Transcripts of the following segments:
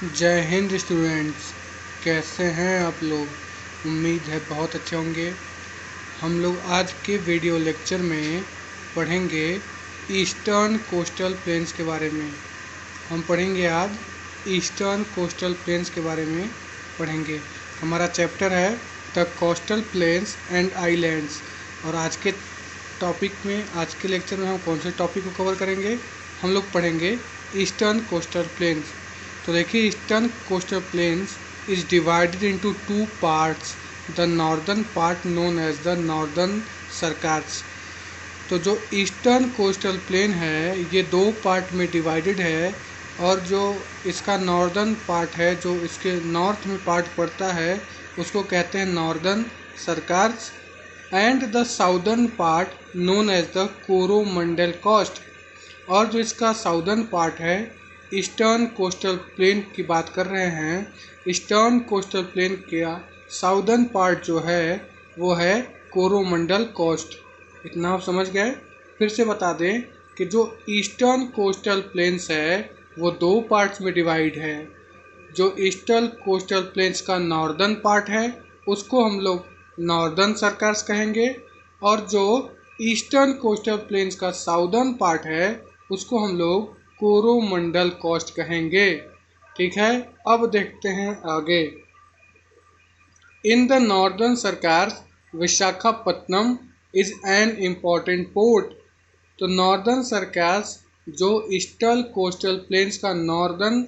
जय हिंद स्टूडेंट्स। कैसे हैं आप लोग? उम्मीद है बहुत अच्छे होंगे। हम लोग आज के वीडियो लेक्चर में पढ़ेंगे ईस्टर्न कोस्टल प्लेन्स के बारे में। हम पढ़ेंगे आज ईस्टर्न कोस्टल प्लेन्स के बारे में पढ़ेंगे। हमारा चैप्टर है the coastal plains and islands. और आज के आज के लेक्चर में हम कौन से टॉपिक को कवर करेंगे? हम लोग पढ़ेंगे ईस्टर्न कोस्टल प्लेन्स। तो देखिए, eastern coastal plains is divided into two parts. The northern part known as the Northern Circars. तो जो ईस्टर्न कोस्टल प्लेन है ये दो पार्ट में डिवाइडेड है, और जो इसका नॉर्दर्न पार्ट है, जो इसके नॉर्थ में पार्ट पड़ता है, उसको कहते हैं Northern Circars. And the southern part known as the Coromandel coast. और जो इसका साउदर्न पार्ट है, ईस्टर्न कोस्टल प्लेन की बात कर रहे हैं। ईस्टर्न कोस्टल प्लेन का साउदर्न पार्ट जो है वो है कोरोमंडल कोस्ट। इतना आप समझ गए? फिर से बता दें कि जो ईस्टर्न कोस्टल प्लेन्स है वो दो पार्ट्स में डिवाइड है। जो ईस्टर्न कोस्टल प्लेन्स का नॉर्दर्न पार्ट है उसको हम लोग नॉर्दर्न सर्कार्स कहेंगे, और जो ईस्टर्न कोस्टल प्लेन्स का साउदर्न पार्ट है उसको हम लोग कोरोमंडल कोस्ट कहेंगे। ठीक है, अब देखते हैं आगे। In the Northern Circars Visakhapatnam is an important port. तो नॉर्दर्न सर्कार्स जो ईस्टर्न कोस्टल प्लेन्स का नॉर्दर्न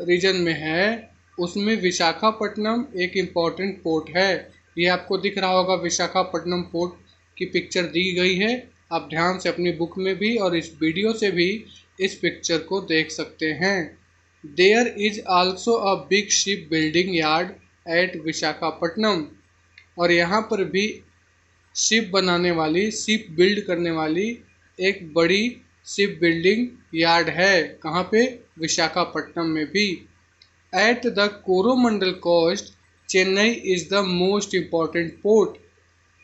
रीजन में है उसमें विशाखापट्टनम एक इम्पॉर्टेंट पोर्ट है। ये आपको दिख रहा होगा, विशाखापट्टनम पोर्ट की पिक्चर दी गई है। आप ध्यान से अपनी बुक में भी और इस वीडियो से भी इस पिक्चर को देख सकते हैं। There is also a big ship building yard at Visakhapatnam. और यहाँ पर भी शिप बनाने वाली, शिप बिल्ड करने वाली एक बड़ी शिप बिल्डिंग यार्ड है। कहाँ पे? विशाखापट्टनम में भी। At the Coromandel coast Chennai is the most important port.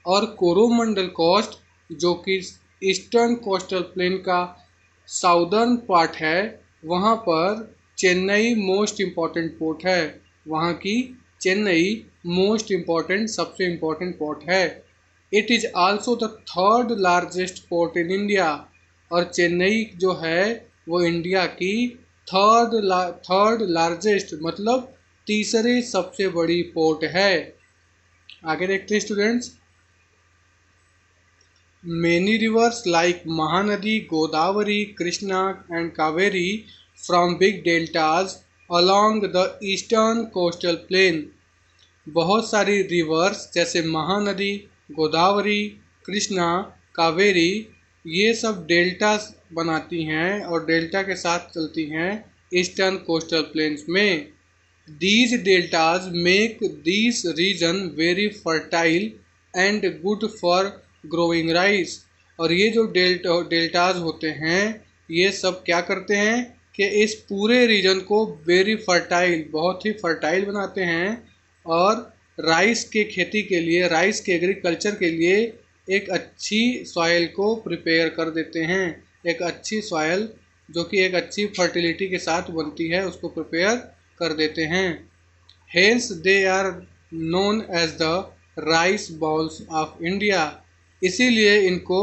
और कोरोमंडल कोस्ट जो कि ईस्टर्न कोस्टल प्लेन का साउदर्न पार्ट है, वहाँ पर चेन्नई मोस्ट इम्पॉर्टेंट पोर्ट है। वहाँ की चेन्नई मोस्ट इम्पॉर्टेंट, सबसे इम्पॉर्टेंट पोर्ट है। It is also the third largest port in India. और चेन्नई जो है वो इंडिया की थर्ड लार्जेस्ट मतलब तीसरी सबसे बड़ी पोर्ट है। आगे देखते हैं students. Many rivers like Mahanadi, Godavari, Krishna and Kaveri from big deltas along the eastern coastal plain। बहुत सारी रिवर्स जैसे महानदी, गोदावरी, कृष्णा, कावेरी ये सब डेल्टास बनाती हैं और डेल्टा के साथ चलती हैं ईस्टर्न कोस्टल प्लेन्स में। These deltas make this region very fertile and good for growing rice. और ये जो डेल्टाज होते हैं ये सब क्या करते हैं कि इस पूरे रीजन को वेरी फर्टाइल, बहुत ही फर्टाइल बनाते हैं, और राइस के खेती के लिए, राइस के एग्रीकल्चर के लिए एक अच्छी सॉइल को प्रिपेयर कर देते हैं। एक अच्छी सॉइल जो कि एक अच्छी फर्टिलिटी के साथ बनती है उसको प्रिपेयर कर देते हैं। Hence they are known as the rice balls of India. इसीलिए इनको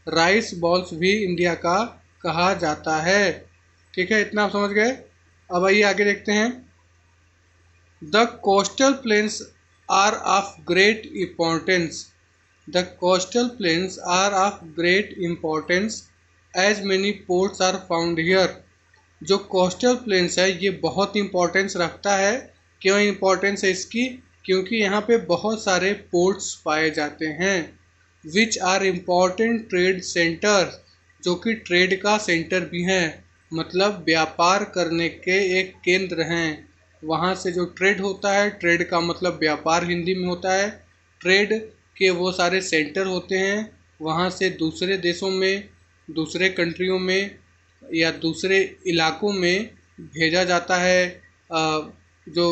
राइस बॉल्स भी इंडिया का कहा जाता है। ठीक है, इतना आप समझ गए। अब आइए आगे देखते हैं। The coastal plains are of great importance. The coastal plains are of great importance as many ports are found here. जो कोस्टल प्लेन्स है ये बहुत इम्पोर्टेंस रखता है। क्यों इम्पोर्टेंस है इसकी? क्योंकि यहाँ पे बहुत सारे पोर्ट्स पाए जाते हैं। Which are important trade center, जो कि ट्रेड का सेंटर भी हैं, मतलब व्यापार करने के एक केंद्र हैं। वहाँ से जो ट्रेड होता है, ट्रेड का मतलब व्यापार हिंदी में होता है, ट्रेड के वो सारे सेंटर होते हैं। वहाँ से दूसरे देशों में, दूसरे कंट्रियों में या दूसरे इलाकों में भेजा जाता है। जो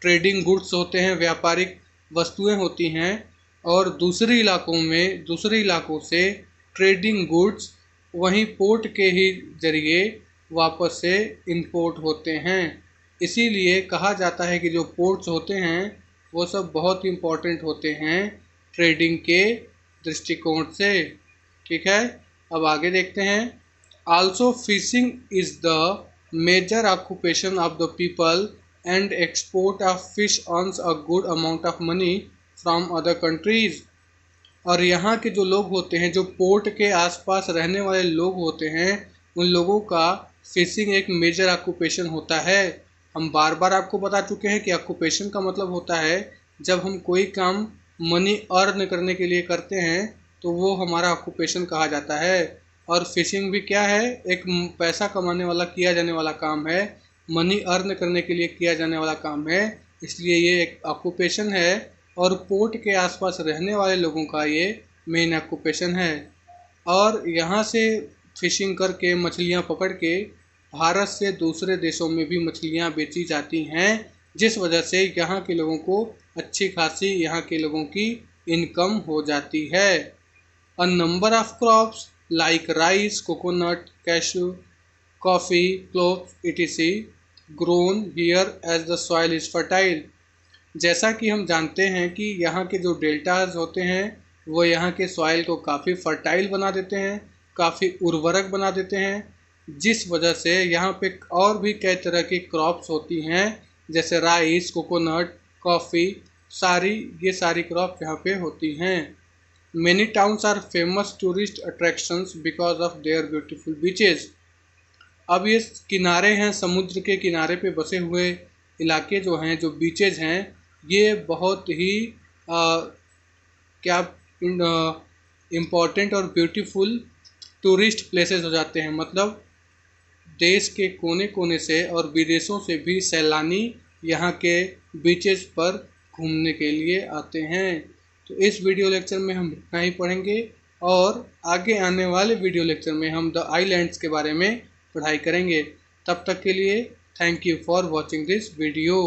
ट्रेडिंग गुड्स होते हैं, व्यापारिक वस्तुएं होती हैं, और दूसरे इलाकों से ट्रेडिंग गुड्स वहीं पोर्ट के ही जरिए वापस से इंपोर्ट होते हैं। इसीलिए कहा जाता है कि जो पोर्ट्स होते हैं वो सब बहुत इम्पोर्टेंट होते हैं ट्रेडिंग के दृष्टिकोण से। ठीक है, अब आगे देखते हैं। Also fishing is the major occupation of the people and export of fish earns a good amount of money from other countries. और यहाँ के जो लोग होते हैं, जो पोर्ट के आसपास रहने वाले लोग होते हैं, उन लोगों का फिशिंग एक मेजर ऑक्यूपेशन होता है। हम बार बार आपको बता चुके हैं कि ऑक्यूपेशन का मतलब होता है जब हम कोई काम मनी अर्न करने के लिए करते हैं तो वो हमारा ऑक्यूपेशन कहा जाता है। और फिशिंग भी क्या है, एक पैसा कमाने वाला किया जाने वाला काम है, मनी अर्न करने के लिए किया जाने वाला काम है, इसलिए ये एक ऑक्यूपेशन है। और पोर्ट के आसपास रहने वाले लोगों का ये मेन ऑक्यूपेशन है। और यहाँ से फिशिंग करके मछलियाँ पकड़ के भारत से दूसरे देशों में भी मछलियाँ बेची जाती हैं, जिस वजह से यहाँ के लोगों को अच्छी खासी यहाँ के लोगों की इनकम हो जाती है। A number of crops like rice, coconut, cashew, coffee, cloves etc. Grown here as the soil is fertile. जैसा कि हम जानते हैं कि यहाँ के जो डेल्टाज होते हैं वो यहाँ के सॉइल को काफ़ी फर्टाइल बना देते हैं, काफ़ी उर्वरक बना देते हैं, जिस वजह से यहाँ पे और भी कई तरह की क्रॉप्स होती हैं जैसे राइस, कोकोनट, कॉफ़ी, ये सारी क्रॉप यहाँ पे होती हैं। Many towns are famous tourist attractions because of their beautiful beaches. अब ये किनारे हैं, समुद्र के किनारे पे बसे हुए इलाके जो हैं, जो बीचेज हैं, ये बहुत ही क्या इम्पोर्टेंट और ब्यूटीफुल टूरिस्ट प्लेसेस हो जाते हैं। मतलब देश के कोने कोने से और विदेशों से भी सैलानी यहाँ के बीचेस पर घूमने के लिए आते हैं। तो इस वीडियो लेक्चर में हम इतना ही पढ़ेंगे और आगे आने वाले वीडियो लेक्चर में हम द आइलैंड्स के बारे में पढ़ाई करेंगे। तब तक के लिए thank you for watching this video.